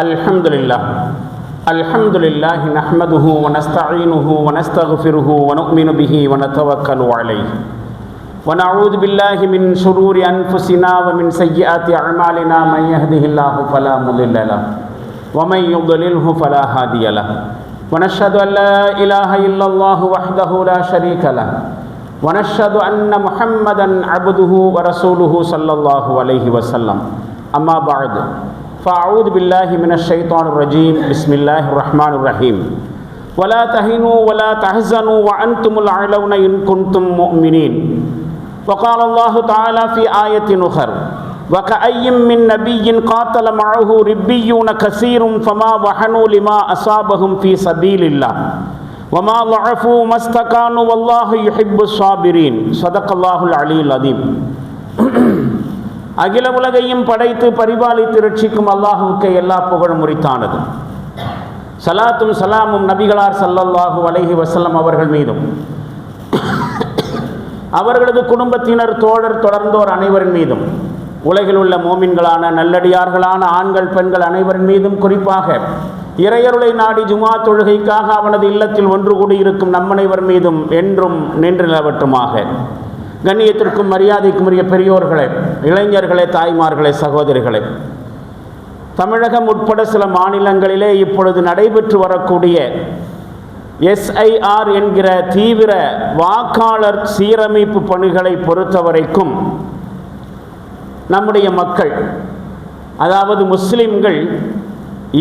அல்ஹம்துலில்லாஹ் நஹ்மதுஹு வ நஸ்தஈனுஹு வ நஸ்தக்ஃபிருஹு வ நு'மினு பிஹி வ நதவக்கலு அலைஹி வ நஊது பில்லாஹி மின் ஷுரூரி அன்ஃபுஸினா வ மின் ஸய்யிஆத்தி அஅமாலினா மன் யஹ்திஹில்லாஹு ஃபலா முضில்ல லஹு வ மன் யுض்லில்ஹு ஃபலா ஹாதிய லஹு வ நஷ்ஹது அன் லா இலாஹ இல்லல்லாஹு வஹ்தஹு லா ஷரீக லஹு வ நஷ்ஹது அன்ன முஹம்மதன் அப்துஹு வ ரசூலுஹு ஸல்லல்லாஹு அலைஹி வஸல்லம் அம்மா பஅது فأعوذ بالله من الشيطان الرجيم بسم الله الرحمن الرحيم ولا تهنوا ولا تحزنوا وأنتم الأعلون إن كنتم مؤمنين وقال الله تعالى في آية أخرى وكأي من نبي قاتل معه ربيون كثير فما وهنوا لما أصابهم في سبيل الله وما ضعفوا ما استكانوا والله يحب الصابرين صدق الله العلي العظيم. அகில உலகையும் படைத்து பரிபாலித்து ரட்சிக்கும் அல்லாஹுவுக்கு எல்லா புகழும் உரித்தானது. சலாத்தும் சலாமும் நபிகளார் ஸல்லல்லாஹு அலைஹி வஸல்லம் அவர்கள் மீதும் அவர்களது குடும்பத்தினர் தோழர் தொடர்ந்தோர் அனைவரின் மீதும் உலகில் உள்ள மோமின்களான நல்லடியார்களான ஆண்கள் பெண்கள் அனைவரின் மீதும் குறிப்பாக இறையருளை நாடி ஜுமா தொழுகைக்காக அவனது இல்லத்தில் ஒன்று கூடியிருக்கும் நம்மனைவர் மீதும் என்றும் நின்று நிலவட்டுமாக. கண்ணியத்திற்கும் மரியாதைக்கும் உரிய பெரியோர்களே, இளைஞர்களே, தாய்மார்களே, சகோதரிகளே, தமிழகம் உட்பட சில மாநிலங்களிலே இப்பொழுது நடைபெற்று வரக்கூடிய SIR என்கிற தீவிர வாக்காளர் சீரமைப்பு பணிகளை பொறுத்தவரைக்கும் நம்முடைய மக்கள், அதாவது முஸ்லிம்கள்,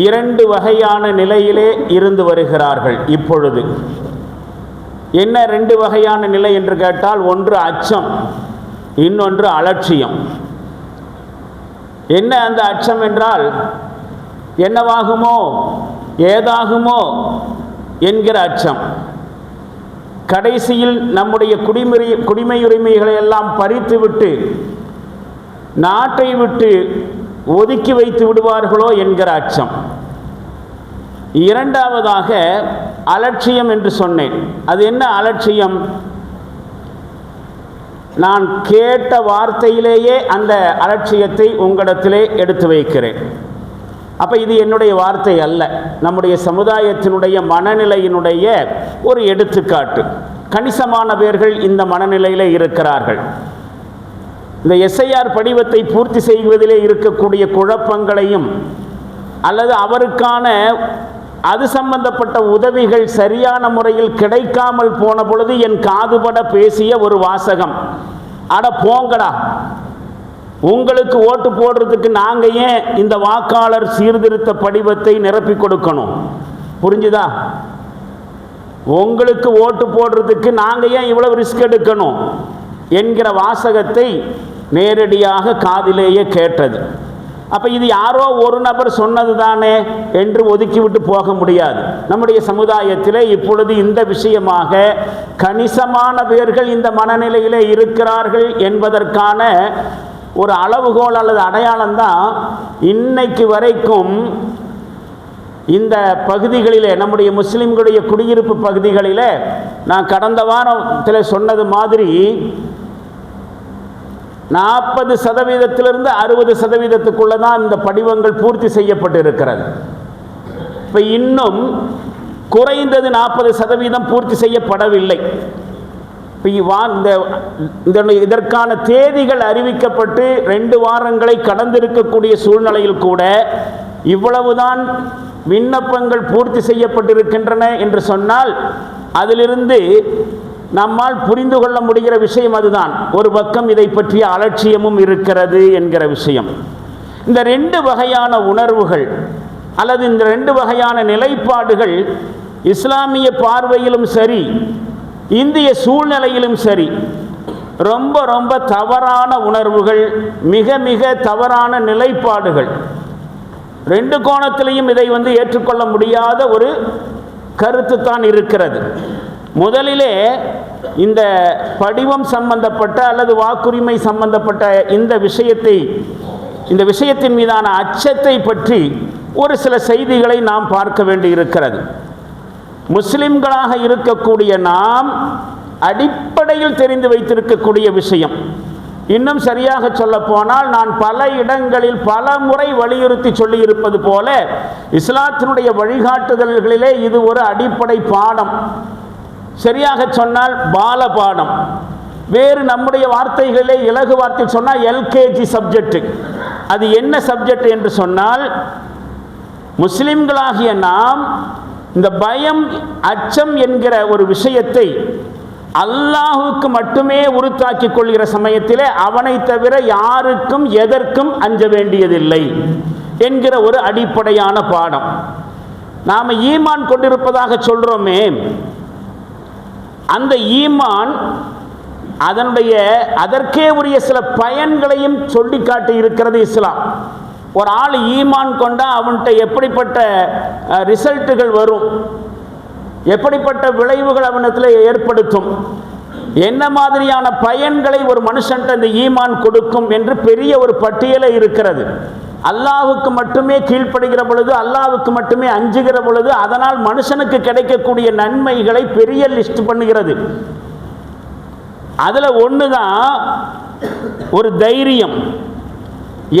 இரண்டு வகையான நிலையிலே இருந்து வருகிறார்கள். இப்பொழுது என்ன ரெண்டு வகையான நிலை என்று கேட்டால், ஒன்று அச்சம், இன்னொன்று அலட்சியம். என்ன அந்த அச்சம் என்றால், என்னவாகுமோ ஏதாகுமோ என்கிற அச்சம். கடைசியில் நம்முடைய குடிமையுரிமைகளை எல்லாம் பறித்துவிட்டு நாட்டை விட்டு ஒதுக்கி வைத்து விடுவார்களோ என்கிற அச்சம். இரண்டாவதாக அலட்சியம் என்று சொன்னேன். அது என்ன அலட்சியம்? நான் கேட்ட வார்த்தையிலேயே அந்த அலட்சியத்தை உங்களிடத்திலே எடுத்து வைக்கிறேன். அப்போ இது என்னுடைய வார்த்தை அல்ல, நம்முடைய சமுதாயத்தினுடைய மனநிலையினுடைய ஒரு எடுத்துக்காட்டு. கணிசமான பேர்கள் இந்த மனநிலையில் இருக்கிறார்கள். இந்த SIR படிவத்தை பூர்த்தி செய்வதிலே இருக்கக்கூடிய குழப்பங்களையும் அல்லது அவருக்கான அது சம்பந்தப்பட்ட உதவிகள் சரியான முறையில் கிடைக்காமல் போன பொழுது என் காதுபட பேசிய ஒரு வாசகம், அட போங்கடா, உங்களுக்கு ஓட்டு போடுறதுக்கு நாங்கள் ஏன் இந்த வாக்காளர் சீர்திருத்த படிவத்தை நிரப்பி கொடுக்கணும்? புரிஞ்சுதா? உங்களுக்கு ஓட்டு போடுறதுக்கு நாங்கள் ஏன் இவ்வளவு ரிஸ்க் எடுக்கணும் என்கிற வாசகத்தை நேரடியாக காதிலேயே கேட்டது. அப்போ இது யாரோ ஒரு நபர் சொன்னது தானே என்று ஒதுக்கிவிட்டு போக முடியாது. நம்முடைய சமுதாயத்திலே இப்பொழுது இந்த விஷயமாக கணிசமான பேர்கள் இந்த மனநிலையிலே இருக்கிறார்கள் என்பதற்கான ஒரு அளவுகோல் அல்லது அடையாளம்தான் இன்னைக்கு வரைக்கும் இந்த பகுதிகளிலே, நம்முடைய முஸ்லிம்களுடைய குடியிருப்பு பகுதிகளிலே, நான் கடந்த வாரத்தில் சொன்னது மாதிரி 40% 60% தான் இந்த படிவங்கள் பூர்த்தி செய்யப்பட்டு இருக்கிறது. இப்போ இன்னும் குறைந்தது 40% பூர்த்தி செய்யப்படவில்லை. இதற்கான தேதிகள் அறிவிக்கப்பட்டு 2 வாரங்களை கடந்திருக்கக்கூடிய சூழ்நிலையில் கூட இவ்வளவுதான் விண்ணப்பங்கள் பூர்த்தி செய்யப்பட்டிருக்கின்றன என்று சொன்னால் அதிலிருந்து நம்மால் புரிந்து கொள்ள முடிகிற விஷயம் அதுதான். ஒரு பக்கம் இதை பற்றிய அலட்சியமும் இருக்கிறது என்கிற விஷயம். இந்த 2 வகையான உணர்வுகள் அல்லது இந்த 2 வகையான நிலைப்பாடுகள் இஸ்லாமிய பார்வையிலும் சரி, இந்திய சூழ்நிலையிலும் சரி, ரொம்ப ரொம்ப தவறான உணர்வுகள், மிக மிக தவறான நிலைப்பாடுகள். 2 கோணத்திலையும் இதை ஏற்றுக்கொள்ள முடியாத ஒரு கருத்து தான் இருக்கிறது. முதலிலே இந்த படிவம் சம்பந்தப்பட்ட அல்லது வாக்குரிமை சம்பந்தப்பட்ட இந்த விஷயத்தின் மீதான அச்சத்தை பற்றி ஒரு சில செய்திகளை நாம் பார்க்க வேண்டி இருக்கிறது. முஸ்லிம்களாக இருக்கக்கூடிய நாம் அடிப்படையில் தெரிந்து வைத்திருக்கக்கூடிய விஷயம், இன்னும் சரியாக சொல்ல போனால் நான் பல இடங்களில் பல முறை வலியுறுத்தி சொல்லியிருப்பது போல இஸ்லாத்தினுடைய வழிகாட்டுதல்களிலே இது ஒரு அடிப்படை பாடம், சரியாக சொன்னால் பால பாடம். வேறு நம்முடைய வார்த்தைகளிலே இலகு வார்த்தை சொன்னால் எல்கேஜி சப்ஜெக்ட். அது என்ன சப்ஜெக்ட் என்று சொன்னால், முஸ்லிம்களாகிய நாம் இந்த பயம் அச்சம் என்கிற ஒரு விஷயத்தை அல்லாஹுக்கு மட்டுமே உறுத்தாக்கிக் கொள்கிற சமயத்திலே அவனை தவிர யாருக்கும் எதற்கும் அஞ்ச வேண்டியதில்லை என்கிற ஒரு அடிப்படையான பாடம். நாம் ஈமான் கொண்டிருப்பதாக சொல்றோமே, அந்த ஈமான் அதற்கே உரிய சில பயன்களையும் சொல்லி காட்டி இருக்கிறது இஸ்லாம். ஒரு ஆள் ஈமான் கொண்டா அவன்கிட்ட எப்படிப்பட்ட ரிசல்ட்டுகள் வரும், எப்படிப்பட்ட விளைவுகள் அவனத்தில் ஏற்படுத்தும், என்ன மாதிரியான பயன்களை ஒரு மனுஷன்ட்ட இந்த ஈமான் கொடுக்கும் என்று பெரிய ஒரு பட்டியலே இருக்கிறது. அல்லாஹுக்கு மட்டுமே கீழ்ப்படுகிற பொழுது, அல்லாஹுக்கு மட்டுமே அஞ்சுகிற பொழுது அதனால் மனுஷனுக்கு கிடைக்கக்கூடிய நன்மைகளை பெரிய லிஸ்ட் பண்ணுகிறது. அதில் ஒன்று தான் ஒரு தைரியம்,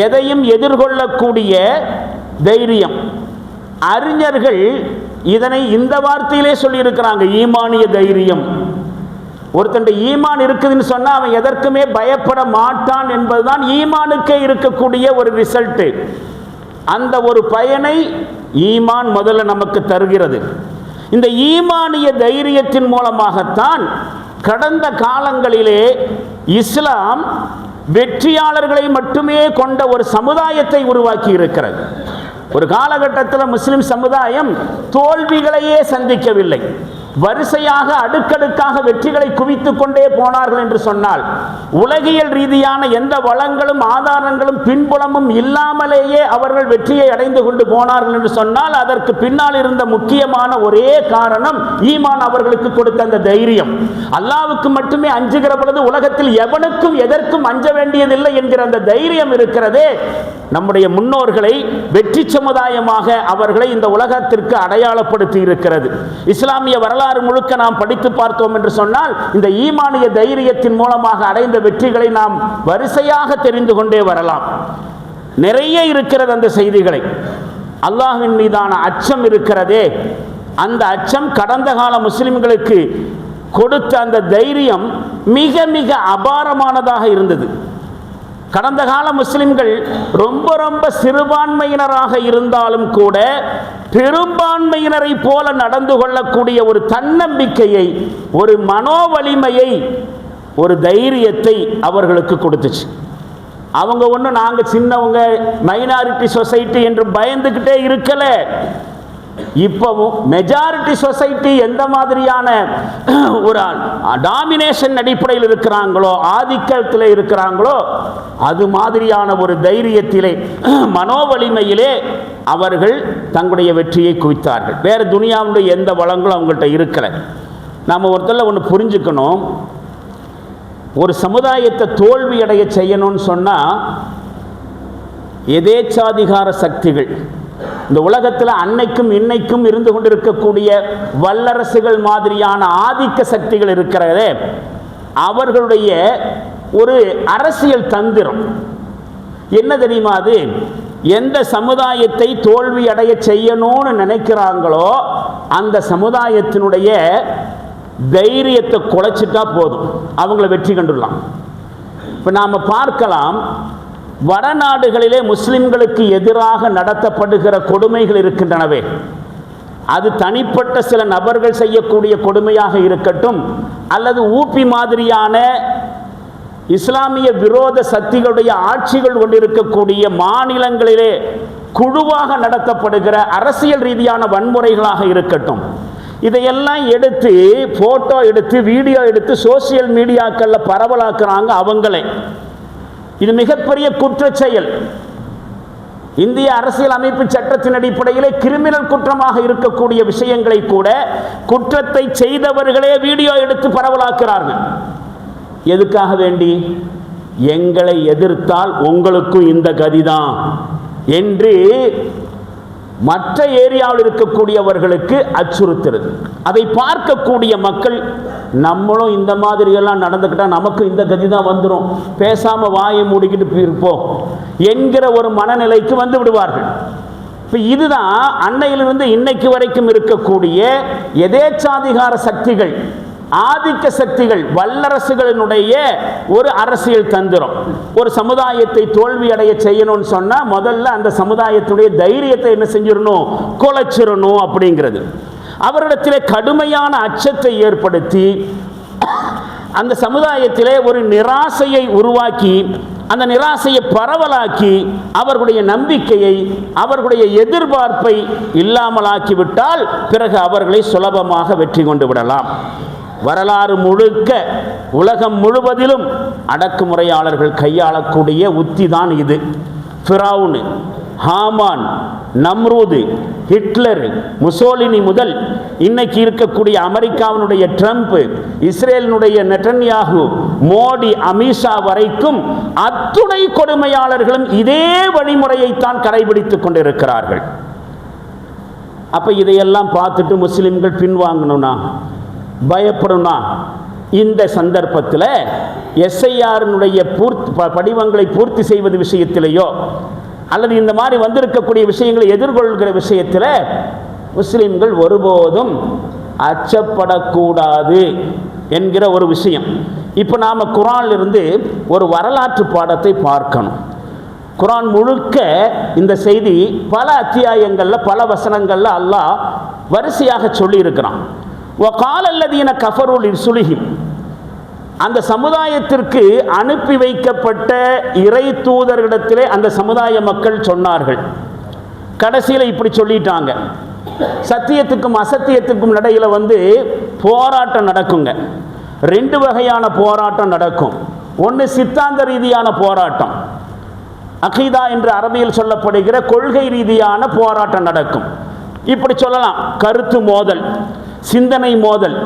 எதையும் எதிர்கொள்ளக்கூடிய தைரியம். அறிஞர்கள் இதனை இந்த வார்த்தையிலே சொல்லியிருக்கிறாங்க, ஈமானிய தைரியம். ஒருத்தன் ஈமான் இருக்குதுன்னு சொன்னால் அவன் எதற்குமே பயப்பட மாட்டான் என்பதுதான் ஈமானுக்கே இருக்கக்கூடிய ஒரு ரிசல்ட்டு. அந்த ஒரு பயனை ஈமான் முதல்ல நமக்கு தருகிறது. இந்த ஈமானிய தைரியத்தின் மூலமாகத்தான் கடந்த காலங்களிலே இஸ்லாம் வெற்றியாளர்களை மட்டுமே கொண்ட ஒரு சமுதாயத்தை உருவாக்கி இருக்கிறது. ஒரு காலகட்டத்தில் முஸ்லிம் சமுதாயம் தோல்விகளையே சந்திக்கவில்லை, வரிசையாக அடுக்கடுக்காக வெற்றிகளை குவித்துக் கொண்டே போனார்கள் என்று சொன்னால், உலகியல் ரீதியான எந்த வளங்களும் ஆதாரங்களும் பின்புலமும் இல்லாமலேயே அவர்கள் வெற்றியை அடைந்து கொண்டு போனார்கள் என்று சொன்னால், அதற்கு பின்னால் இருந்த முக்கியமான ஒரே காரணம் ஈமான் அவர்களுக்கு கொடுத்த அந்த தைரியம். அல்லாஹ்வுக்கு மட்டுமே அஞ்சுகிற பொழுது உலகத்தில் எவனுக்கும் எதற்கும் அஞ்ச வேண்டியதில்லை என்கிற அந்த தைரியம் இருக்கிறதே, நம்முடைய முன்னோர்களை வெற்றி சமுதாயமாக அவர்களை இந்த உலகத்திற்கு அடையாளப்படுத்தி இருக்கிறது. இஸ்லாமிய வரலாறு முழுக்க நாம் படித்து பார்த்தோம் என்று சொன்னால், இந்த ஈமானிய தைரியத்தின் மூலமாக அடைந்த வெற்றிகளை நாம் வரிசையாக தெரிந்து கொண்டே வரலாம். நிறைய இருக்கிறது அந்த செய்திகளை. அல்லாஹ்வின் மீதான அச்சம் இருக்கிறதே, அந்த அச்சம் கடந்த கால முஸ்லிம்களுக்கு கொடுத்த அந்த தைரியம் மிக மிக அபாரமானதாக இருந்தது. கடந்த கால முஸ்லிம்கள் ரொம்ப ரொம்ப சிறுபான்மையினராக இருந்தாலும் கூட பெரும்பான்மையினரை போல நடந்து கொள்ளக்கூடிய ஒரு தன்னம்பிக்கையை, ஒரு மனோவலிமையை, ஒரு தைரியத்தை அவர்களுக்கு கொடுத்துச்சு. அவங்க ஒன்றும் நாங்கள் சின்னவங்க மைனாரிட்டி சொசைட்டி என்று பயந்துக்கிட்டே இருக்கல. இப்பவும் மெஜாரிட்டி சொசைட்டி எந்த மாதிரியான ஒரு டாமினேஷன் அடிப்படையில் இருக்கிறாங்களோ, ஆதிக்கத்தில் இருக்கிறாங்களோ, அது மாதிரியான ஒரு தைரியத்திலே, மனோவலிமையிலே அவர்கள் தங்களுடைய வெற்றியை குவித்தார்கள். வேறு துனியாவுடைய எந்த வளங்களும் அவங்கள்ட்ட இருக்கலை. நாம் ஒருத்தரில் ஒன்று புரிஞ்சுக்கணும், ஒரு சமுதாயத்தை தோல்வி அடைய செய்யணும்னு சொன்னால் எதேச்சாதிகார சக்திகள், இந்த உலகத்தில் அன்னைக்கும் இன்னைக்கும் இருந்து கொண்டிருக்கக்கூடிய வல்லரசுகள் மாதிரியான ஆதிக்க சக்திகள் இருக்கிறதே, அவர்களுடைய ஒரு அரசியல் தந்திரம் என்ன தெரியுமா? அது எந்த சமுதாயத்தை தோல்வி அடைய செய்யணும்னு நினைக்கிறாங்களோ அந்த சமுதாயத்தினுடைய தைரியத்தை குலைச்சிட்டா போதும், அவங்கள வெற்றி கண்டுடலாம். இப்போ நாம் பார்க்கலாம், வடநாடுகளிலே முஸ்லிம்களுக்கு எதிராக நடத்தப்படுகிற கொடுமைகள் இருக்கின்றனவே, அது தனிப்பட்ட சில நபர்கள் செய்யக்கூடிய கொடுமையாக இருக்கட்டும், அல்லது ஊபி மாதிரியான இஸ்லாமிய விரோத சக்திகளுடைய ஆட்சிகள் கொண்டிருக்கக்கூடிய மாநிலங்களிலே குழுவாக நடத்தப்படுகிற அரசியல் ரீதியான வன்முறைகளாக இருக்கட்டும், இதையெல்லாம் எடுத்து போட்டோ எடுத்து வீடியோ எடுத்து சோசியல் மீடியாக்களில் பரவலாக்குறாங்க அவங்களே. இது மிகப்பெரிய குற்றச் செயல். இந்திய அரசியல் அமைப்பு சட்டத்தின் அடிப்படையிலே கிரிமினல் குற்றமாக இருக்கக்கூடிய விஷயங்களை கூட குற்றத்தை செய்தவர்களே வீடியோ எடுத்து பரவலாக்குறார்கள். எதுக்காக வேண்டி? எங்களை எதிர்த்தால் உங்களுக்கும் இந்த கதிதான் என்று மற்ற ஏரியாவில் இருக்கக்கூடியவர்களுக்கு அச்சுறுத்துறது. அதை பார்க்கக்கூடிய மக்கள், நம்மளும் இந்த மாதிரியெல்லாம் நடந்துக்கிட்டால் நமக்கு இந்த கதி தான் வந்துடும், பேசாமல் வாயை மூடிக்கிட்டு இருப்போம் என்கிற ஒரு மனநிலைக்கு வந்து விடுவார்கள். இப்போ இதுதான் அன்னையிலிருந்து இன்னைக்கு வரைக்கும் இருக்கக்கூடிய எதேச்சாதிகார சக்திகள், ஆதிக்க சக்திகள், வல்லரசுகளினுடைய ஒரு அரசியல் தந்திரம். ஒரு சமுதாயத்தை தோல்வி அடைய செய்யணும்னு சொன்னா முதல்ல அந்த சமுதாயத்துடைய தைரியத்தை என்ன செஞ்சிடணும், குலைச்சிடணும் அப்படிங்கிறது. அவரிடத்திலே கடுமையான அச்சத்தை ஏற்படுத்தி அந்த சமுதாயத்திலே ஒரு நிராசையை உருவாக்கி, அந்த நிராசையை பரவலாக்கி, அவர்களுடைய நம்பிக்கையை, அவர்களுடைய எதிர்பார்ப்பை இல்லாமலாக்கிவிட்டால் பிறகு அவர்களை சுலபமாக வெற்றி கொண்டு விடலாம். வரலாறு முழுக்க உலகம் முழுவதிலும் அடக்குமுறையாளர்கள் கையாளக்கூடிய உத்தி தான் இது. ஃபிரௌன், ஹாமான், நம்ரூது, ஹிட்லர், முசோலினி முதல் இன்னைக்கு இருக்கக்கூடிய அமெரிக்காவினுடைய ட்ரம்ப், இஸ்ரேலினுடைய நெட்டன்யாகு, மோடி, அமித்ஷா வரைக்கும் அத்துணை கொடுமையாளர்களும் இதே வழிமுறையைத்தான் கடைபிடித்துக் கொண்டிருக்கிறார்கள். அப்ப இதையெல்லாம் பார்த்துட்டு முஸ்லிம்கள் பின்வாங்கணும்னா, பயப்படணும்னா, இந்த சந்தர்ப்பத்தில் எஸ்ஐஆரினுடைய படிவங்களை பூர்த்தி செய்வது விஷயத்திலேயோ அல்லது இந்த மாதிரி வந்திருக்கக்கூடிய விஷயங்களை எதிர்கொள்கிற விஷயத்தில் முஸ்லிம்கள் ஒருபோதும் அச்சப்படக்கூடாது என்கிற ஒரு விஷயம். இப்போ நாம் குர்ஆனிலிருந்து ஒரு வரலாற்று பாடத்தை பார்க்கணும். குர்ஆன் முழுக்க இந்த செய்தி பல அத்தியாயங்களில் பல வசனங்களில் அல்லாஹ் வரிசையாக சொல்லி இருக்கிறான். வகால அல்லதீன கஃபரு லிருசுலிஹிம், அந்த சமுதாயத்திற்கு அனுப்பி வைக்கப்பட்ட இறை தூதர்களிடத்திலே அந்த சமுதாய மக்கள் சொன்னார்கள். கடைசியில் இப்படி சொல்லிட்டாங்க, சத்தியத்துக்கும் அசத்தியத்துக்கும் இடையில போராட்டம் நடக்குங்க. ரெண்டு வகையான போராட்டம் நடக்கும். ஒன்று சித்தாந்த ரீதியான போராட்டம், அகீதா என்று அரபியில் சொல்லப்படுகிற கொள்கை ரீதியான போராட்டம் நடக்கும். இப்படி சொல்லலாம், கருத்து மோதல், சிந்தனை மோதல்.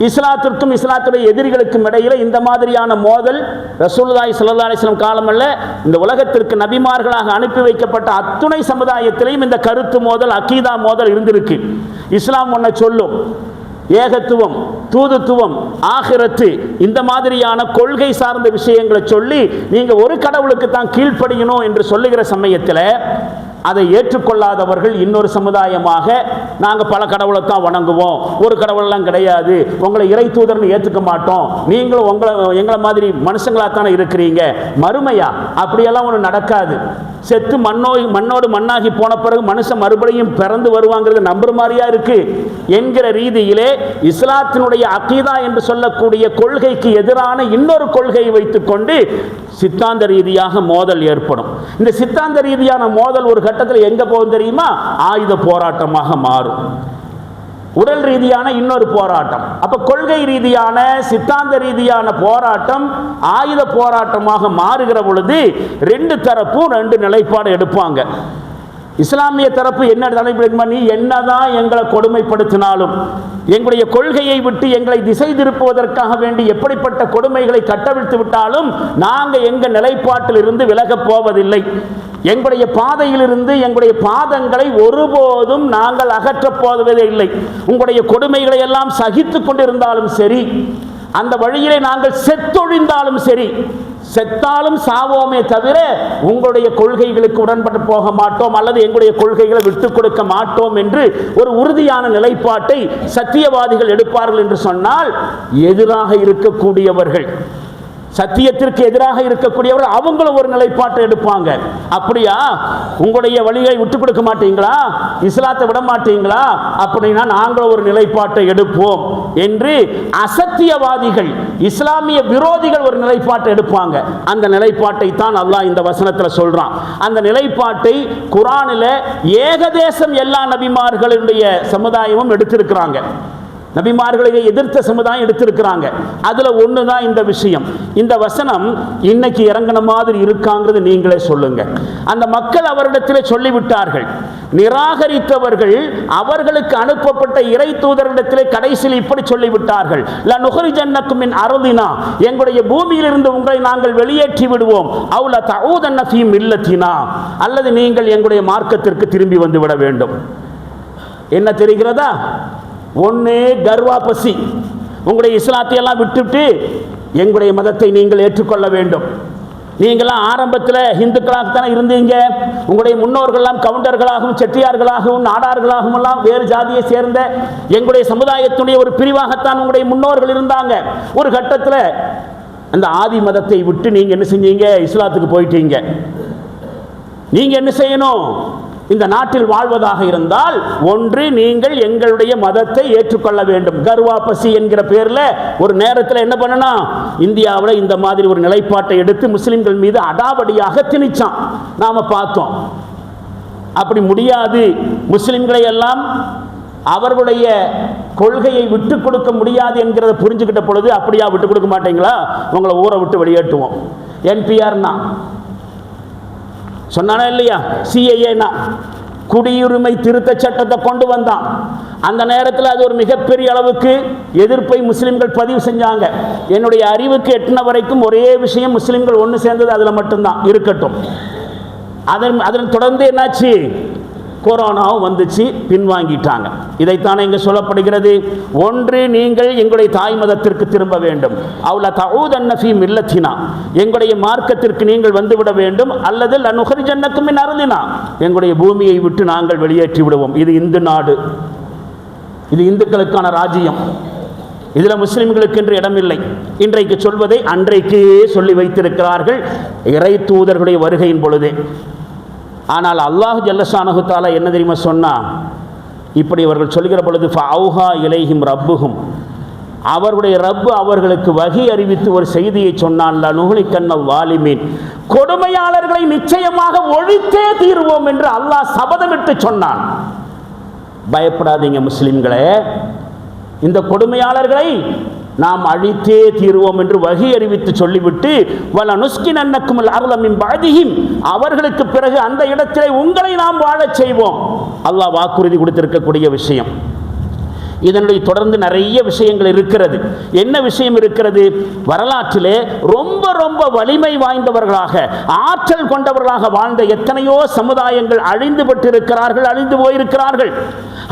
இஸ்லாத்திற்கும் இஸ்லாத்துடைய எதிரிகளுக்கும் இடையில இந்த மாதிரியான மோதல் ரசூலுல்லாஹி ஸல்லல்லாஹு அலைஹி வஸல்லம் காலமல்ல, இந்த உலகத்திற்கு நபிமார்களாக அனுப்பி வைக்கப்பட்ட அத்துணை சமுதாயத்திலையும் இந்த கருத்து மோதல், அகீதா மோதல் இருந்திருக்கு. இஸ்லாம் ஒன்றை சொல்லும், ஏகத்துவம், தூதுத்துவம், ஆகிரத்து, இந்த மாதிரியான கொள்கை சார்ந்த விஷயங்களை சொல்லி நீங்க ஒரு கடவுளுக்கு தான் கீழ்ப்படியணும் என்று சொல்லுகிற சமயத்தில் அதை ஏற்றுக்கொள்ளாதவர்கள் இன்னொரு சமுதாயமாக, நாங்கள் பல கடவுளை தான் வணங்குவோம், ஒரு கடவுளெல்லாம் கிடையாது, உங்களை இறை தூதர்னு ஏற்றுக்க மாட்டோம், நீங்களும் எங்களை மாதிரி மனுஷங்களாகத்தானே இருக்கிறீங்க, மறுமையா, அப்படியெல்லாம் ஒன்று நடக்காது, செத்து மண்ணோடு மண்ணாகி போன பிறகு மனுஷன் மறுபடியும் பிறந்து வருவாங்கிறது நம்புற மாதிரியா இருக்கு என்கிற ரீதியிலே இஸ்லாத்தினுடைய அகீதா என்று சொல்லக்கூடிய கொள்கைக்கு எதிரான இன்னொரு கொள்கையை வைத்துக்கொண்டு சித்தாந்த ரீதியாக மோதல் ஏற்படும். இந்த சித்தாந்த ரீதியான மோதல் ஒரு கட்டத்தில் எங்க போகும் தெரியுமா? ஆயுத போராட்டமாக மாறும். உடல் ரீதியான இன்னொரு போராட்டம். அப்ப கொள்கை ரீதியான சித்தாந்த ரீதியான போராட்டம் ஆயுத போராட்டமாக மாறுகிற பொழுது ரெண்டு தரப்பும் ரெண்டு நிலைப்பாடு எடுப்பாங்க. இஸ்லாமிய தரப்பு என்ன நிலைப்பாடு? நீ என்னதான் எங்களை கொடுமைப்படுத்தினாலும், எங்களுடைய கொள்கையை விட்டு எங்களை திசை திருப்புவதற்காக வேண்டி எப்படிப்பட்ட கொடுமைகளை கட்டவிழ்த்து விட்டாலும் நாங்கள் எங்க நிலைப்பாட்டில் இருந்து விலகப் போவதில்லை. எங்களுடைய பாதையிலிருந்து எங்களுடைய பாதங்களை ஒருபோதும் நாங்கள் அகற்றப் போவதே இல்லை. உங்களுடைய கொடுமைகளை எல்லாம் சகித்து கொண்டிருந்தாலும் சரி, அந்த வழியிலே நாங்கள் செத்தொழிந்தாலும் சரி, செத்தாலும் சாவோமே தவிர உங்களுடைய கொள்கைகளுக்கு உடன்பட்டு போக மாட்டோம் அல்லது எங்களுடைய கொள்கைகளை விட்டுக் கொடுக்க மாட்டோம் என்று ஒரு உறுதியான நிலைப்பாட்டை சத்தியவாதிகள் எடுப்பார்கள் என்று சொன்னால், எதிராக இருக்கக்கூடியவர்கள், சத்தியத்திற்கு எதிராக இருக்கக்கூடியவர்கள் அவங்களும் ஒரு நிலைப்பாட்டை எடுப்பாங்க. அப்படியா, உங்களுடைய வழியை விட்டுக் கொடுக்க மாட்டீங்களா, இஸ்லாத்தை விட மாட்டீங்களா, அப்படின்னா நாங்களும் ஒரு நிலைப்பாட்டை எடுப்போம் என்று அசத்தியவாதிகள், இஸ்லாமிய விரோதிகள் ஒரு நிலைப்பாட்டை எடுப்பாங்க. அந்த நிலைப்பாட்டை தான் அல்லாஹ் இந்த வசனத்தில் சொல்றான். அந்த நிலைப்பாட்டை குர்ஆனில் ஏகதேசம் எல்லா நபிமார்களுடைய சமுதாயமும் எடுத்திருக்கிறாங்க. நபிமார்களை எதிர்த்த சமுதாயம் எடுத்திருக்கிறாங்க. அதுல ஒண்ணுதான் இந்த விஷயம். இந்த வசனம் இன்னைக்கு இறங்கின மாதிரி இருக்காங்கிறது நீங்களே சொல்லுங்க. அந்த மக்கள் அவரிடத்தில் சொல்லிவிட்டார்கள். நிராகரித்தவர்கள் அவர்களுக்கு அனுப்பப்பட்ட இறை தூதரிடத்திலே கடைசியில் இப்படி சொல்லிவிட்டார்கள், லனுஹ்ரிஜன்னக்கும் மின் அர்தினா, எங்களுடைய பூமியிலிருந்து உங்களை நாங்கள் வெளியேற்றி விடுவோம், அவ் லதஊதன்ன ஃபீ மில்லத்தினா, அல்லது நீங்கள் எங்களுடைய மார்க்கத்திற்கு திரும்பி வந்து விட வேண்டும். என்ன தெரிகிறதா? ஒன்று கர்வா பசி, உங்களுடைய இஸ்லாத்தை எல்லாம் விட்டுவிட்டு எங்களுடைய மதத்தை நீங்கள் ஏற்றுக்கொள்ள வேண்டும். நீங்களாம் ஆரம்பத்தில் ஹிந்துக்களாகத்தானே இருந்தீங்க. உங்களுடைய முன்னோர்கள்லாம் கவுண்டர்களாகவும் செட்டியார்களாகவும் நாடார்களாகவும் எல்லாம் வேறு ஜாதியை சேர்ந்த எங்களுடைய சமுதாயத்துடைய ஒரு பிரிவாகத்தான் உங்களுடைய முன்னோர்கள் இருந்தாங்க. ஒரு கட்டத்தில் அந்த ஆதி மதத்தை விட்டு நீங்கள் என்ன செஞ்சீங்க? இஸ்லாத்துக்கு போயிட்டீங்க. நீங்கள் என்ன செய்யணும்? இந்த நாட்டில் வாழ்வதாக இருந்தால் ஒன்று நீங்கள் எங்களுடைய மதத்தை ஏற்றுக்கொள்ள வேண்டும். கர்வா பசி என்கிற பேரில் ஒரு நேரத்தில் என்ன பண்ணணும்? இந்தியாவில் இந்த மாதிரி ஒரு நிலைப்பாட்டை எடுத்து முஸ்லிம்கள் மீது அடாவடியாக திணிச்சான். நாம பார்த்தோம். அப்படி முடியாது, முஸ்லிம்களை எல்லாம் அவர்களுடைய கொள்கையை விட்டு கொடுக்க முடியாது என்கிறத புரிஞ்சுக்கிட்ட பொழுது, அப்படியா விட்டு கொடுக்க மாட்டீங்களா, உங்களை ஊரை விட்டு வெளியேற்றுவோம். என்பிஆர்னா சொன்னானா இல்லையா? சிஏஏனா குடியுரிமை திருத்த சட்டத்தை கொண்டு வந்தான். அந்த நேரத்தில் அது ஒரு மிகப்பெரிய அளவுக்கு எதிர்ப்பை முஸ்லிம்கள் பதிவு செஞ்சாங்க. என்னுடைய அறிவுக்கு எட்டின வரைக்கும் ஒரே விஷயம், முஸ்லிம்கள் ஒன்று சேர்ந்தது அதில் மட்டும்தான் இருக்கட்டும். அதன் தொடர்ந்து என்னாச்சு? கொரோனாவும் வந்துச்சு, பின்வாங்கிட்டாங்க. இதைத்தானே இங்கே சொல்லப்படுகிறது. ஒன்று நீங்கள் எங்களுடைய தாய் மதத்திற்கு திரும்ப வேண்டும், அவ்ல தஊதன்ன ஃபீ மில்லத்தினா, எங்களுடைய மார்க்கத்திற்கு நீங்கள் வந்துவிட வேண்டும், அல்லது லனுஹ்ரிஜன்னக்கும் மின் அர்தினா, எங்களுடைய பூமியை விட்டு நாங்கள் வெளியேற்றி விடுவோம். இது இந்து நாடு, இது இந்துக்களுக்கான ராஜ்யம், இதில் முஸ்லிம்களுக்கு என்று இடமில்லை. இன்றைக்கு சொல்வதை அன்றைக்கே சொல்லி வைத்திருக்கிறார்கள் இறை தூதர்களுடைய வருகையின் பொழுதே. ஆனால் அல்லாஹ் ஜல்லஷானஹு தஆலா என்ன தெரியுமா சொன்னா? இப்படி அவர்கள் சொல்கிற பொழுது ஃபஅவ்ஹா இலைஹிம் ரப்புஹும், அவர்களுடைய ரப்பு அவர்களுக்கு வகி அறிவித்து ஒரு செய்தியை சொன்னான், லனுஹ்லிகன்ன ஸாலிமீன், கொடுமையாளர்களை நிச்சயமாக ஒழித்தே தீருவோம் என்று அல்லாஹ் சபதமிட்டு சொன்னான். பயப்படாதீங்க முஸ்லிம்களே, இந்த கொடுமையாளர்களை நாம் அழித்தே தீருவோம் என்று வகி அறிவித்து சொல்லிவிட்டு, வல நுஸ்கினன்னக்குமுல் அர்ல மின் பஅதிஹிம், அவர்களுக்கு பிறகு அந்த இடத்திலே உங்களை நாம் வாழச் செய்வோம். அல்லாஹ் வாக்குறுதி கொடுத்திருக்கக்கூடிய விஷயம். இதனுடைய தொடர்ந்து நிறைய விஷயங்கள் இருக்கிறது. என்ன விஷயம் இருக்கிறது? வரலாற்றிலே ரொம்ப ரொம்ப வலிமை வாய்ந்தவர்களாக, ஆற்றல் கொண்டவர்களாக வாழ்ந்த எத்தனையோ சமுதாயங்கள் அழிந்து பட்டிருக்கிறார்கள், அழிந்து போயிருக்கிறார்கள்.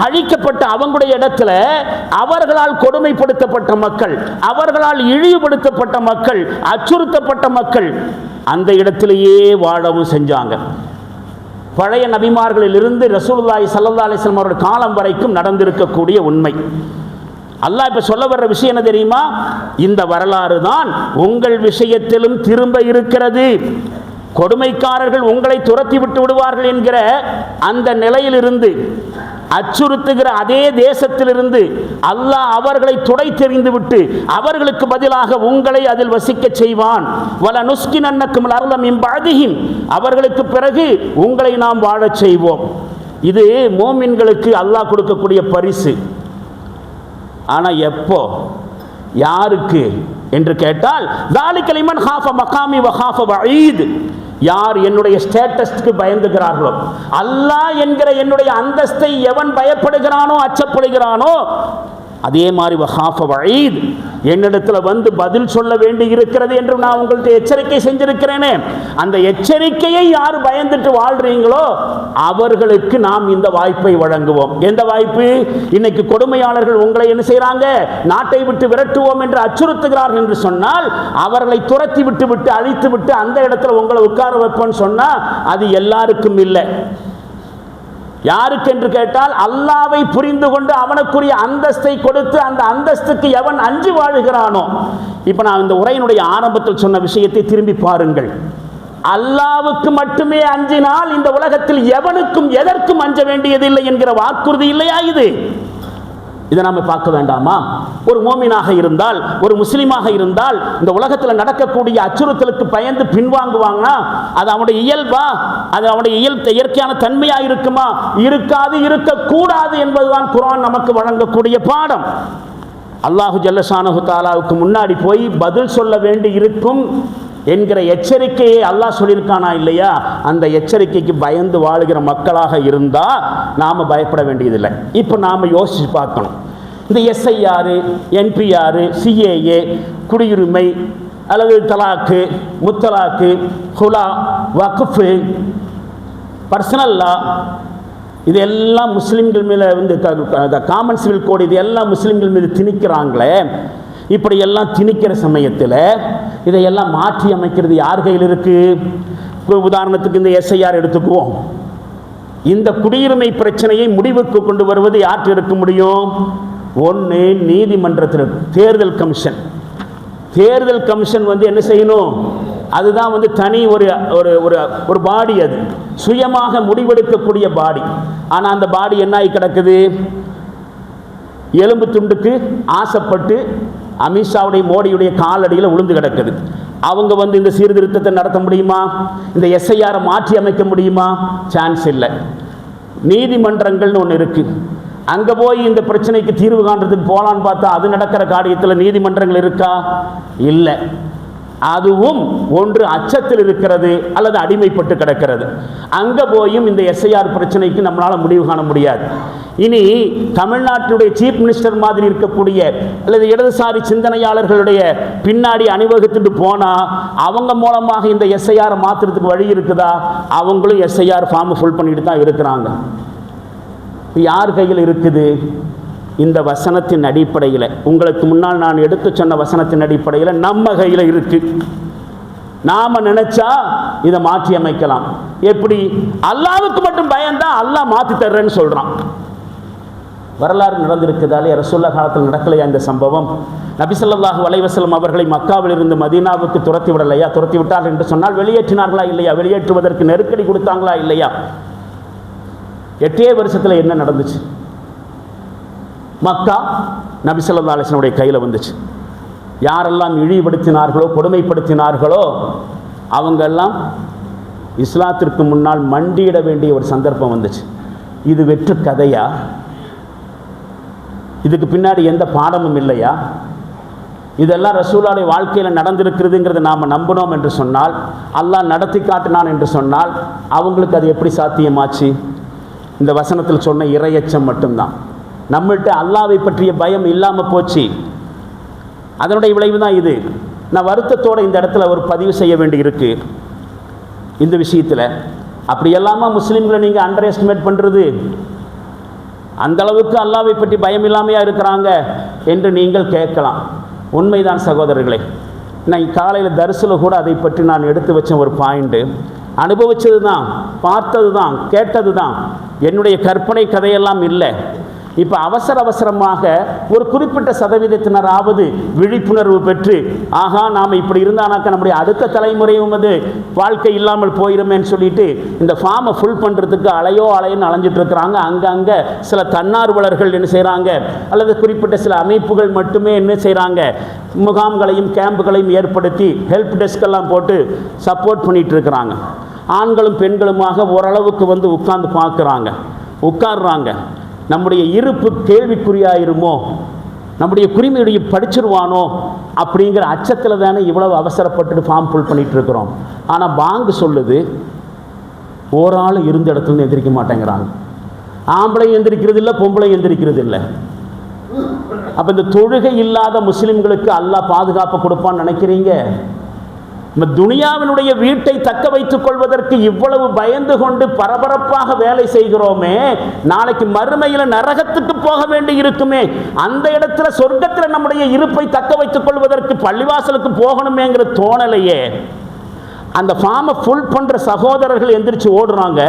அழிக்கப்பட்ட அவங்களுடைய இடத்துல அவர்களால் கொடுமைப்படுத்தப்பட்ட மக்கள், அவர்களால் இழிவுபடுத்தப்பட்ட மக்கள், அச்சுறுத்தப்பட்ட மக்கள் அந்த இடத்திலேயே வாழவும் செஞ்சாங்க. பழைய நபிமார்களில் இருந்து ரசூலுல்லாஹி ஸல்லல்லாஹு அலைஹி வஸல்லம் அவருடைய காலம் வரைக்கும் நடந்திருக்கக்கூடிய உண்மை. அல்லாஹ் இப்ப சொல்ல வர்ற விஷயம் என்ன தெரியுமா? இந்த வரலாறு தான் உங்கள் விஷயத்திலும் திரும்ப இருக்கிறது. கொடுமைக்காரர்கள் உங்களை துரத்தி விட்டு விடுவார்கள் என்கிற அந்த நிலையிலிருந்து, அச்சுறுத்துகிற அதே தேசத்திலிருந்து அல்லாஹ் அவர்களை துடை தெரிந்து விட்டு அவர்களுக்கு பதிலாக உங்களை அதில் வசிக்க செய்வான். வல நுஸ்கினன்னக்குமுல் அர்ல மின் பஅதிஹிம், அவர்களுக்கு பிறகு உங்களை நாம் வாழச் செய்வோம். இது மோமின்களுக்கு அல்லாஹ் கொடுக்கக்கூடிய பரிசு. ஆனால் எப்போ, யாருக்கு என்று கேட்டால், ذَلِكَ لِمَنْ خَافَ مَقَامِي وَخَافَ وَعِيدِ, யார் என்னுடைய ஸ்டேட்டஸ்க்கு பயந்துகிறார்களோ, அல்லாஹ் என்கிற என்னுடைய அந்தஸ்தை எவன் பயப்படுகிறானோ, அச்சப்படுகிறானோ, அதே மாதிரி வஹாஃப வஈத், என்னிடத்தில் வந்து பதில் சொல்ல வேண்டி இருக்கிறது என்று நான் உங்கள்கிட்ட எச்சரிக்கை செஞ்சிருக்கிறேனே, அந்த எச்சரிக்கையை யார் பயந்துட்டு வாழ்றீங்களோ அவர்களுக்கு நாம் இந்த வாய்ப்பை வழங்குவோம். எந்த வாய்ப்பு? இன்னைக்கு கொடுமையாளர்கள் உங்களை என்ன செய்யறாங்க? நாட்டை விட்டு விரட்டுவோம் என்று அச்சுறுத்துகிறார்கள் என்று சொன்னால், அவர்களை துரத்தி விட்டு விட்டு அழித்து விட்டு அந்த இடத்துல உங்களை உட்கார வைப்போன்னு சொன்னா அது எல்லாருக்கும் இல்லை. யாருக்கு என்று கேட்டால், அல்லாவை புரிந்து கொண்டு அவனுக்குரிய அந்தஸ்தை கொடுத்து அந்த அந்தஸ்துக்கு எவன் அஞ்சி வாழுகிறானோ. இப்ப நான் இந்த உரையினுடைய ஆரம்பத்தில் சொன்ன விஷயத்தை திரும்பி பாருங்கள். அல்லாவுக்கு மட்டுமே அஞ்சினால் இந்த உலகத்தில் எவனுக்கும் எதற்கும் அஞ்ச வேண்டியதில்லை என்கிற வாக்குறுதி இல்லையா இது? இதை நாம பார்க்க வேண்டாமா? ஒரு மோமினாக இருந்தால், ஒரு முஸ்லிமாக இருந்தால், இந்த உலகத்தில் நடக்கக்கூடிய அச்சுறுத்தலுக்கு பயந்து பின்வாங்குவாங்கன்னா அது அவனுடைய இயல்பா? அது அவனுடைய இயற்கையான தன்மையா இருக்குமா? இருக்காது, இருக்கக்கூடாது என்பதுதான் குர்ஆன் நமக்கு வழங்கக்கூடிய பாடம். அல்லாஹு ஜல்லஷானஹு தஆலாவுக்கு முன்னாடி போய் பதில் சொல்ல வேண்டி இருக்கும் என்கிற எச்சரிக்கையை அல்லாஹ் சொல்லியிருக்கானா இல்லையா? அந்த எச்சரிக்கைக்கு பயந்து வாழுகிற மக்களாக இருந்தால் நாம் பயப்பட வேண்டியதில்லை. இப்போ நாம் யோசித்து பார்க்கணும். இந்த எஸ்ஐஆர், என்பிஆர், சிஏஏ, குடியுரிமை அல்லது தலாக்கு, முத்தலாக்கு, ஹுலா, வக்ஃபு, பர்சனல் லா, இதெல்லாம் முஸ்லீம்கள் மேலே வந்து காமன் சிவில் கோடு இதெல்லாம் முஸ்லீம்கள் மீது திணிக்கிறாங்களே. இப்படியெல்லாம் திணிக்கிற சமயத்தில் இதையெல்லாம் மாற்றி அமைக்கிறது யார் கையில் இருக்குது? உதாரணத்துக்கு இந்த எஸ்ஐஆர் எடுத்துக்குவோம். இந்த குடியுரிமை பிரச்சனையை முடிவுக்கு கொண்டு வருவது யார்கிட்ட இருக்க முடியும்? ஒன்று நீதிமன்றத்தில், தேர்தல் கமிஷன். தேர்தல் கமிஷன் வந்து என்ன செய்யணும்? அதுதான் வந்து தனி ஒரு ஒரு ஒரு பாடி, அது சுயமாக முடிவெடுக்கக்கூடிய பாடி. ஆனால் அந்த பாடி என்ன ஆகி கிடக்குது? எலும்பு துண்டுக்கு ஆசைப்பட்டு அமித்ஷாவுடைய மோடியுடைய காலடியில் விழுந்து கிடக்குது. அவங்க வந்து இந்த சீர்திருத்தத்தை நடத்த முடியுமா? இந்த எஸ்ஐஆரை மாற்றி அமைக்க முடியுமா? சான்ஸ் இல்லை. நீதிமன்றங்கள்னு ஒன்று இருக்குது. அங்கே போய் இந்த பிரச்சனைக்கு தீர்வு காண்றதுக்கு போகலான்னு பார்த்தா அது நடக்கிற காரியத்தில் நீதிமன்றங்கள் இருக்கா? இல்லை. அதுவும் ஒன்று அச்சத்தில் இருக்கிறது அல்லது அடிமைப்பட்டு கிடக்கிறது. அங்கே போயும் இந்த எஸ்ஐஆர் பிரச்சனைக்கு நம்மளால் முடிவு காண முடியாது. இனி தமிழ்நாட்டினுடைய சீஃப் மினிஸ்டர் மாதிரி இருக்கக்கூடிய அல்லது இடதுசாரி சிந்தனையாளர்களுடைய பின்னாடி அணிவகுத்துட்டு போனால் அவங்க மூலமாக இந்த எஸ்ஐஆரை மாற்றுறதுக்கு வழி இருக்குதா? அவங்களும் எஸ்ஐஆர் ஃபார்ம் ஃபுல் பண்ணிட்டு தான் இருக்கிறாங்க. யார் கையில் இருக்குது? இந்த வசனத்தின் அடிப்படையில், உங்களுக்கு முன்னால் நான் எடுத்து சொன்ன வசனத்தின் அடிப்படையில் நம்ம கையில் இருக்கு. நாம நினைச்சா இதை மாற்றி அமைக்கலாம். எப்படி? அல்லாஹ்வுக்கு மட்டும் பயந்தான் அல்லாஹ் மாற்றி தர்றேன்னு சொல்றான். வரலாறு நடந்திருக்குதாலே ரசூலுல்லாஹ் காலத்தில் நடக்கலையா இந்த சம்பவம்? நபி ஸல்லல்லாஹு அலைஹி வஸல்லம் அவர்களை மக்காவில் இருந்து மதீனாவுக்கு துரத்தி விடலையா? துரத்தி விட்டார்கள் என்று சொன்னால் வெளியேற்றினார்களா இல்லையா? வெளியேற்றுவதற்கு நெருக்கடி கொடுத்தாங்களா இல்லையா? 8 வருஷத்தில் என்ன நடந்துச்சு? மக்கா நபி ஸல்லல்லாஹு அலைஹி வஸல்லம் கையில் வந்துச்சு. யாரெல்லாம் இழிவுபடுத்தினார்களோ, கொடுமைப்படுத்தினார்களோ அவங்கெல்லாம் இஸ்லாத்திற்கு முன்னால் மண்டியிட வேண்டிய ஒரு சந்தர்ப்பம் வந்துச்சு. இது வெற்று கதையா? இதுக்கு பின்னாடி எந்த பாடமும் இல்லையா? இதெல்லாம் ரசூலுல்லாஹ்வுடைய வாழ்க்கையில் நடந்திருக்கிறதுங்கிறத நாம் நம்பினோம் என்று சொன்னால், அல்லாஹ் நடத்தி காட்டினான் என்று சொன்னால் அவங்களுக்கு அது எப்படி சாத்தியமாச்சு? இந்த வசனத்தில் சொன்ன இறையச்சம் மட்டும்தான். நம்மள்கிட்ட அல்லாஹ்வை பற்றிய பயம் இல்லாமல் போச்சு. அதனுடைய விளைவு தான் இது. நான் வருத்தத்தோடு இந்த இடத்துல ஒரு பதிவு செய்ய வேண்டி இருக்கு. இந்த விஷயத்தில் அப்படி எல்லாமா முஸ்லீம்களை நீங்கள் அண்டர் எஸ்டிமேட் பண்ணுறது? அந்த அளவுக்கு அல்லாஹ்வை பற்றி பயம் இல்லாமையா இருக்கிறாங்க என்று நீங்கள் கேட்கலாம். உண்மைதான் சகோதரர்களே. நான் காலையில் தரிசில் கூட அதை பற்றி நான் எடுத்து வச்ச ஒரு பாயிண்ட்டு. அனுபவித்தது தான், பார்த்தது தான், கேட்டது தான். என்னுடைய கற்பனை கதையெல்லாம் இல்லை. இப்போ அவசரமாக ஒரு குறிப்பிட்ட சதவீதத்தினராவது விழிப்புணர்வு பெற்று, ஆகா நாம் இப்படி இருந்தானாக்கா நம்முடைய அடுத்த தலைமுறையும் அது வாழ்க்கை இல்லாமல் போயிருமேன்னு சொல்லிட்டு இந்த ஃபார்மை ஃபுல் பண்ணுறதுக்கு அலைன்னு அலைஞ்சிட்டு இருக்கிறாங்க. அங்கங்கே சில தன்னார்வலர்கள் என்ன செய்கிறாங்க, அல்லது குறிப்பிட்ட சில அமைப்புகள் மட்டுமே என்ன செய்கிறாங்க, முகாம்களையும் கேம்புகளையும் ஏற்படுத்தி ஹெல்ப் டெஸ்கெல்லாம் போட்டு சப்போர்ட் பண்ணிகிட்டு இருக்கிறாங்க. ஆண்களும் பெண்களுமாக ஓரளவுக்கு வந்து உட்கார்றாங்க. நம்முடைய இருப்பு கேள்விக்குறியாயிருமோ, நம்முடைய குடிமையுடைய படிச்சிருவானோ அப்படிங்கிற அச்சத்தில் தானே இவ்வளவு அவசரப்பட்டு ஃபார்ம் ஃபுல் பண்ணிகிட்டு இருக்கிறோம். ஆனால் பாங்கு சொல்லுது, ஓராள் இருந்த இடத்துல எந்திரிக்க மாட்டேங்கிறாங்க. ஆம்பளை எந்திரிக்கிறது இல்லை, பொம்பளை எந்திரிக்கிறது இல்லை. அப்போ இந்த தொழுகை இல்லாத முஸ்லிம்களுக்கு அல்லாஹ் பாதுகாப்பு கொடுப்பான்னு நினைக்கிறீங்க? நம்ம துனியாவினுடைய வீட்டை தக்க வைத்துக் கொள்வதற்கு இவ்வளவு பயந்து கொண்டு பரபரப்பாக வேலை செய்கிறோமே, நாளைக்கு மறுமையில் நரகத்துக்கு போக வேண்டி இருக்குமே, அந்த இடத்துல சொர்க்கத்தில் நம்முடைய இருப்பை தக்க வைத்துக் கொள்வதற்கு பள்ளிவாசலுக்கு போகணுமேங்கிற தோணலையே. அந்த ஃபார்மை ஃபுல் பண்ணுற சகோதரர்கள் எந்திரிச்சு ஓடுறாங்க.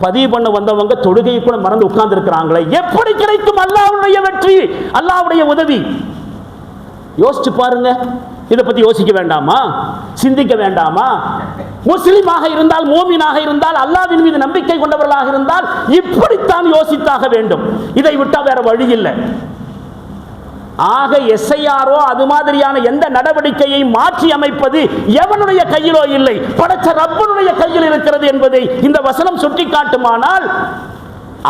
பதிவு பண்ண வந்தவங்க தொழுகையை கூட மறந்து உட்கார்ந்து இருக்கிறாங்களே. எப்படி கிடைக்கும் அல்லாஹ்வுடைய வெற்றி, அல்லாஹ்வுடைய உதவி? யோசிச்சு பாருங்க. இதை பற்றி யோசிக்க வேண்டாமா? சிந்திக்க வேண்டாமா? முஸ்லிமாக இருந்தால், மூமினாக இருந்தால், அல்லாஹ்வின் மீது நம்பிக்கை கொண்டவர்களாக இருந்தால் இப்படித்தான் யோசித்தாக வேண்டும். இதை விட்டால் வேற வழி இல்லை. ஆக எஸ்ஐஆரோ அது மாதிரியான எந்த நடவடிக்கையை மாற்றி அமைப்பது எவனுடைய கையிலோ இல்லை, படைச்ச ரப்பனுடைய கையில் இருக்கிறது என்பதை இந்த வசனம் சுட்டி காட்டுமானால்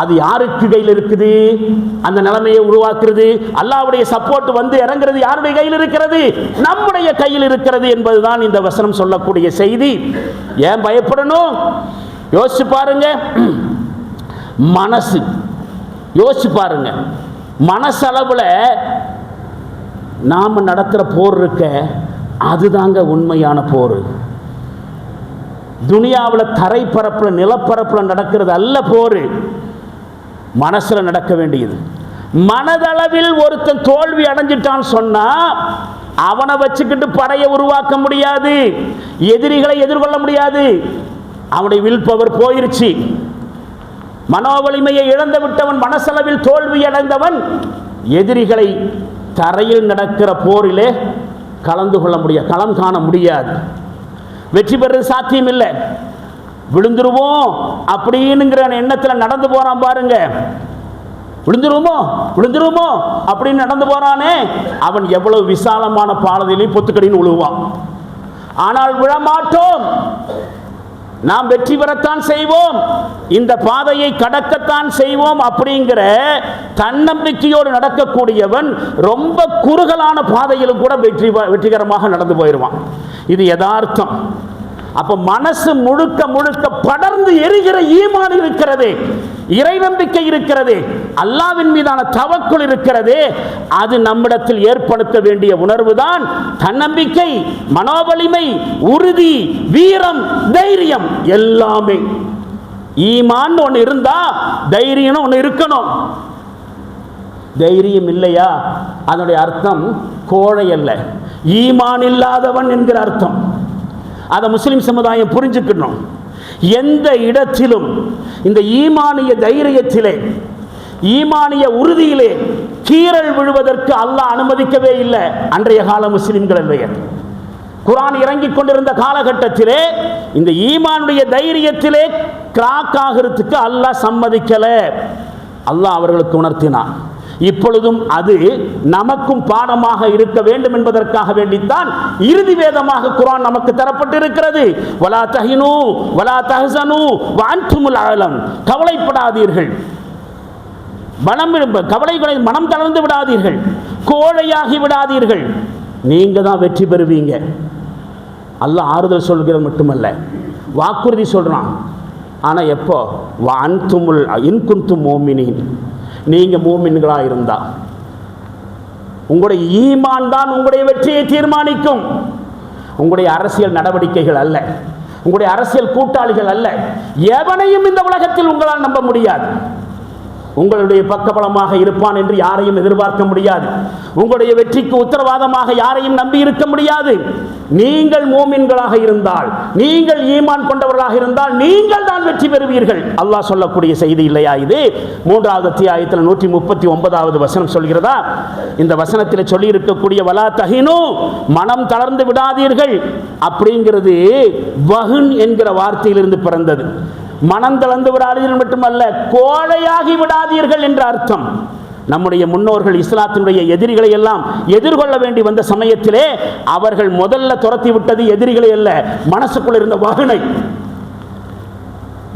அது யாருக்கு கையில் இருக்குது? அந்த நிலைமையை உருவாக்குறது, அல்லாஹ்வுடைய சப்போர்ட் வந்து இறங்குறது யாருடைய கையில் இருக்கிறது? நம்முடைய கையில் இருக்கிறது என்பதுதான் இந்த வசனம் சொல்லக்கூடிய செய்தி. ஏன் பயப்படணும்? யோசிச்சு பாருங்க. மனசு யோசிச்சு பாருங்க. மனசளவுல நாம நடத்துற போர் இருக்க, அதுதாங்க உண்மையான போர். துனியாவில் தரைப்பரப்பில் நிலப்பரப்பில் நடக்கிறது அல்ல போர், மனசுல நடக்க வேண்டியது. மனதளவில் ஒருத்தன் தோல்வி அடைஞ்சிட்டான்னு சொன்னா அவனை வச்சுக்கிட்டு படையை உருவாக்க முடியாது, எதிரிகளை எதிர்கொள்ள முடியாது. அவனுடைய வில் பவர் போயிருச்சு. மனோவலிமையை இழந்து விட்டவன், மனசளவில் தோல்வி அடைந்தவன் எதிரிகளை தரையில் நடக்கிற போரிலே கலந்து கொள்ள முடியாது, களம் காண முடியாது, வெற்றி பெறுறது சாத்தியம் இல்லை. விழுந்துருவோம் அப்படின்னுங்கிற எண்ணத்தில் நடந்து போறான் பாருங்க. விழுந்துருவோமோ அப்படின்னு நடந்து போறானே, அவன் எவ்வளவு விசாலமான பாலத்திலே பொத்துக்கடின்னு விழுவான். ஆனால் விழமாட்டோம், நாம் வெற்றி பெறத்தான் செய்வோம், இந்த பாதையை கடக்கத்தான் செய்வோம் அப்படிங்கிற தன்னம்பிக்கையோடு நடக்கக்கூடியவன் ரொம்ப குறுகலான பாதையிலும் கூட வெற்றிகரமாக நடந்து போயிடுவான். இது யதார்த்தம். அப்ப மனசு முழுக்க முழுக்க படர்ந்து எரிகிற ஈமான் இருக்கிறது, இறை நம்பிக்கை இருக்கிறது, அல்லாஹ்வின் மீதான தவக்குல் இருக்கிறது. அது நம்மிடத்தில் ஏற்படுத்த வேண்டிய உணர்வு தான் தன்னம்பிக்கை, மனோவலிமை, உறுதி, வீரம், தைரியம். எல்லாமே ஈமான் ஒன்று இருந்தா தைரியம் ஒன்று இருக்கணும். தைரியம் இல்லையா அதனுடைய அர்த்தம் கோழை அல்ல, ஈமான் இல்லாதவன் என்கிற அர்த்தம். அதை முஸ்லிம் சமுதாயம் புரிஞ்சுக்கணும். எந்த இடத்திலும் இந்த ஈமானிய தைரியத்திலே, ஈமானிய உறுதியிலே கீறல் விழுவதற்கு அல்லாஹ் அனுமதிக்கவே இல்லை. அன்றைய கால முஸ்லிம்கள் இல்லையா, குர்ஆன் இறங்கிக் கொண்டிருந்த காலகட்டத்திலே இந்த ஈமானுடைய தைரியத்திலே கிராக் ஆகிறதுக்கு அல்லாஹ் சம்மதிக்கல. அல்லாஹ் அவர்களுக்கு உணர்த்தினான். இப்பொழுதும் அது நமக்கும் பாடமாக இருக்க வேண்டும் என்பதற்காக வேண்டித்தான் இறுதி வேதமாக குர்ஆன் நமக்கு தரப்பட்டிருக்கிறது. வலா தஹினு வலா தஹ்சனு வஅன்துமுல் ஆலம். கவலைப்படாதீர்கள், கவலைகளை மனம் தளர்ந்து விடாதீர்கள், கோழையாகி விடாதீர்கள், நீங்க தான் வெற்றி பெறுவீங்க. அல்லாஹ் ஆறுதல் சொல்கிறது மட்டுமல்ல, வாக்குறுதி சொல்றான். ஆனா எப்போ? வஅன்துமுல் இன் குன்தும் முஃமினீன், நீங்க மூமின்களா இருந்தா. உங்களுடைய ஈமான் தான் உங்களுடைய வெற்றியை தீர்மானிக்கும். உங்களுடைய அரசியல் நடவடிக்கைகள் அல்ல, உங்களுடைய அரசியல் கூட்டாளிகள் அல்ல. எவனையும் இந்த உலகத்தில் உங்களால் நம்ப முடியாது. உங்களுடைய பக்கபலமாக இருப்பான் என்று யாரையும் எதிர்பார்க்க முடியாது. உங்களுடைய வெற்றிக்கு உத்தரவாதமாக யாரையும் நம்பி இருக்க முடியாது. நீங்கள் மூமின்களாக இருந்தால், நீங்கள் ஈமான் கொண்டவர்களாக இருந்தால் நீங்கள் தான் வெற்றி பெறுவீர்கள். அல்லாஹ் சொல்லக்கூடிய செய்தி இல்லையா இது? 3வது அத்தியாயத்தில் 139வது வசனம் சொல்கிறதா? இந்த வசனத்தில் சொல்லி இருக்கக்கூடிய வலா தஹினு, மனம் தளர்ந்து விடாதீர்கள் அப்படிங்கிறது வஹன் என்கிற வார்த்தையிலிருந்து பிறந்தது. மனம் தளர்ந்து விடாதீர்கள் மட்டுமல்ல, கோழையாகி விடாதீர்கள் என்ற அர்த்தம். நம்முடைய முன்னோர்கள் இஸ்லாத்தினுடைய எதிரிகளை எல்லாம் எதிர்கொள்ள வேண்டி வந்த சமயத்திலே அவர்கள் முதல்ல துரத்தி விட்டது எதிரிகளை அல்ல, மனசுக்குள்ள இருந்த வஹனை.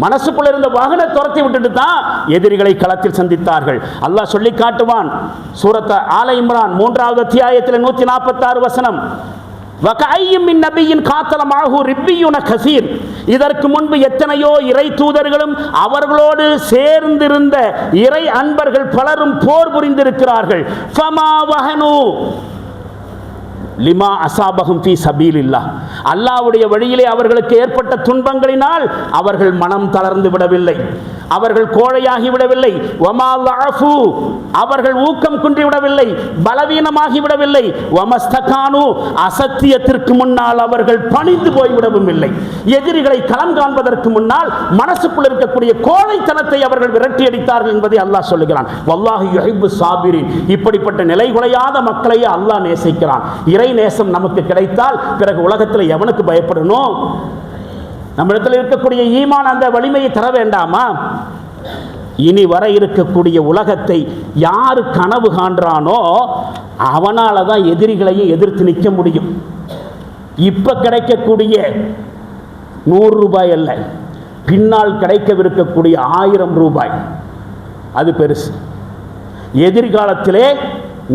மனசுக்குள்ள இருந்த வஹனை துரத்தி விட்டுட்டு தான் எதிரிகளை களத்தில் சந்தித்தார்கள். அல்லாஹ் சொல்லி காட்டுவான். சூரத் ஆல இம்ரான் 3வது அத்தியாயத்தில் 146 வசனம். இதற்கு முன்பு எத்தனையோ இறை தூதர்களும் அவர்களோடு சேர்ந்திருந்த இறை அன்பர்கள் பலரும் போர் புரிந்திருக்கிறார்கள். லிமா அசாபஹும் ஃபீ சபீலில்லாஹ், அல்லாஹ்வுடைய வழியிலே அவர்களுக்கு ஏற்பட்ட துன்பங்களினால் அவர்கள் மனம் தளர்ந்து விடவில்லை, அவர்கள் கோழையாகி விடவில்லை. வமா லஅஃபு, அவர்கள் ஊக்கம் குன்றி விடவில்லை, பலவீனமாகி விடவில்லை. வமஸ்தகானு, அசத்தியத்திற்கு முன்னால் அவர்கள் பணிந்து போய்விடவும் இல்லை. எதிரிகளை களம் காண்பதற்கு முன்னால் மனசுக்குள் இருக்கக்கூடிய கோழைத்தனத்தை அவர்கள் விரட்டி அடித்தார்கள் என்பதை அல்லாஹ் சொல்லுகிறான். வல்லாஹு யுஹிப்பு சாபிரின், இப்படிப்பட்ட நிலைகுலையாத மக்களை அல்லாஹ் நேசிக்கிறான். இறை நேசம் நமக்கு கிடைத்தால் பிறகு உலகத்தில் எவனுக்கு பயப்படணும்? நம்மிடத்தில் இருக்கக்கூடிய ஈமான் அந்த வலிமையை தர வேண்டாமா? இனி வர இருக்கக்கூடிய உலகத்தை யார் கனவு காண்றானோ அவனால தான் எதிரிகளையும் எதிர்த்து நிற்க முடியும். இப்ப கிடைக்கக்கூடிய 100 ரூபாய் அல்ல, பின்னால் கிடைக்கவிருக்கக்கூடிய 1000 ரூபாய், அது பெருசு. எதிர்காலத்திலே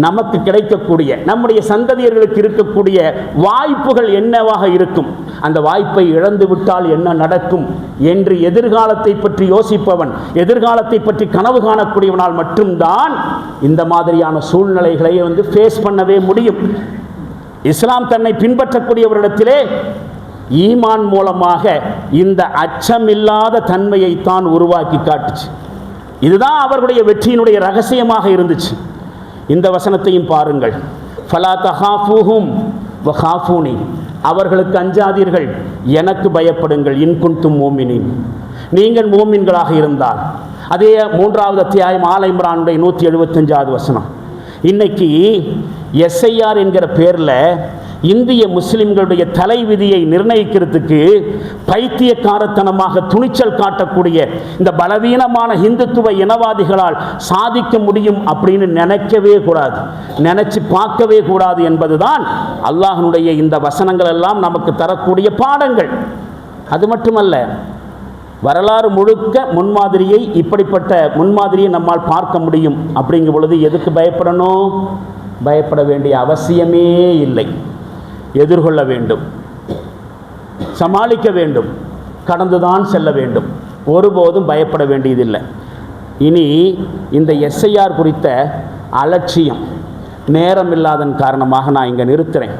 நமக்கு கிடைக்கக்கூடிய, நம்முடைய சந்ததியர்களுக்கு இருக்கக்கூடிய வாய்ப்புகள் என்னவாக இருக்கும், அந்த வாய்ப்பை இழந்து விட்டால் என்ன நடக்கும் என்று எதிர்காலத்தை பற்றி யோசிப்பவன், எதிர்காலத்தை பற்றி கனவு காணக்கூடியவனால் மட்டும்தான் இந்த மாதிரியான சூழ்நிலைகளை ஃபேஸ் பண்ணவே முடியும். இஸ்லாம் தன்னை பின்பற்றக்கூடியவரிடத்திலே ஈமான் மூலமாக இந்த அச்சமில்லாத தன்மையைத்தான் உருவாக்கி காட்டுச்சு. இதுதான் அவர்களுடைய வெற்றியினுடைய ரகசியமாக இருந்துச்சு. இந்த வசனத்தையும் பாருங்கள். ஃபலா தஹாஃபூஹும் வஹாஃபூனி, அவர்களுக்கு அஞ்சாதீர்கள், எனக்கு பயப்படுங்கள். இன் குன்தும் மூமினீன், நீங்கள் மூமின்களாக இருந்தால். அதே 3வது அத்தியாயம் ஆல் இம்ரானுடைய 175வது வசனம். இன்னைக்கு எஸ்ஐஆர் என்கிற பேரில் இந்திய முஸ்லிம்களுடைய தலைவிதியை நிர்ணயிக்கிறதுக்கு பைத்தியக்காரத்தனமாக துணிச்சல் காட்டக்கூடிய இந்த பலவீனமான இந்துத்துவ இனவாதிகளால் சாதிக்க முடியும் அப்படின்னு நினைக்கவே கூடாது, நினைச்சு பார்க்கவே கூடாது என்பதுதான் அல்லாஹ்வுடைய இந்த வசனங்கள் எல்லாம் நமக்கு தரக்கூடிய பாடங்கள். அது மட்டுமல்ல, வரலாறு முழுக்க முன்மாதிரியை, இப்படிப்பட்ட முன்மாதிரியை நம்மால் பார்க்க முடியும். அப்படிங்கும் பொழுது எதுக்கு பயப்படணும்? பயப்பட வேண்டிய அவசியமே இல்லை. எதிர்கொள்ள வேண்டும், சமாளிக்க வேண்டும், கடந்துதான் செல்ல வேண்டும். ஒருபோதும் பயப்பட வேண்டியதில்லை. இனி இந்த எஸ்ஐஆர் குறித்த அலட்சியம், நேரம் இல்லாதன் காரணமாக நான் இங்கே நிறுத்துகிறேன்.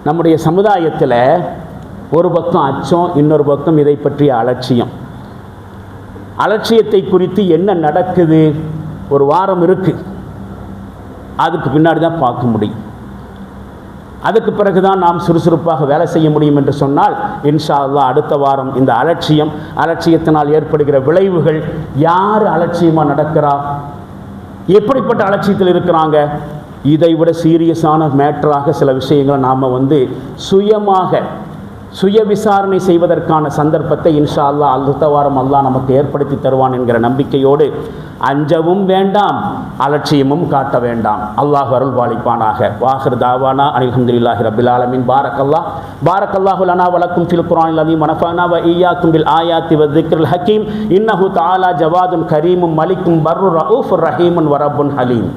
நம்முடைய சமுதாயத்தில் ஒரு பக்கம் அச்சம், இன்னொரு பக்கம் இதை பற்றிய அலட்சியம். அலட்சியத்தை குறித்து என்ன நடக்குது, ஒரு வாரம் இருக்குது, அதுக்கு பின்னாடி தான் பார்க்க முடியும். அதுக்கு பிறகு தான் நாம் சுறுசுறுப்பாக வேலை செய்ய முடியும் என்று சொன்னால், இன்ஷா அல்லாஹ் அடுத்த வாரம் இந்த அலட்சியத்தினால் ஏற்படுகிற விளைவுகள், யார் அலட்சியமாக நடக்கிறா, எப்படிப்பட்ட அலட்சியத்தில் இருக்கிறாங்க, இதை விட சீரியஸான மேட்டராக சில விஷயங்களை நாம் சுய விசாரணை செய்வதற்கான சந்தர்ப்பத்தை இன்ஷா அல்லாஹ் அடுத்த வாரம் அல்லாஹ் நமக்கு ஏற்படுத்தி தருவான் என்கிற நம்பிக்கையோடு, அஞ்சவும் வேண்டாம், அலட்சியமும் காட்ட வேண்டாம். அல்லாஹ் அருள் பாலிப்பானாக. வாஹிர் தாவானா அல்ஹம்துலில்லாஹி ரப்பில் ஆலமீன். பாரக்கல்லாஹு லனா வலக்கும் ஃபில் குர்ஆனில் அஸீம் வ நஃபஅனா வ இய்யாக்கும் பில் ஆயாத்தி வ ذிக்ரில் ஹக்கீம். இன்னஹு தஆலா ஜவாதுன் கரீமும் மலிக்கும் பர்ரு ரഊஃபுர் ரஹீமுன் வ ரப்புன் ஹலீம்.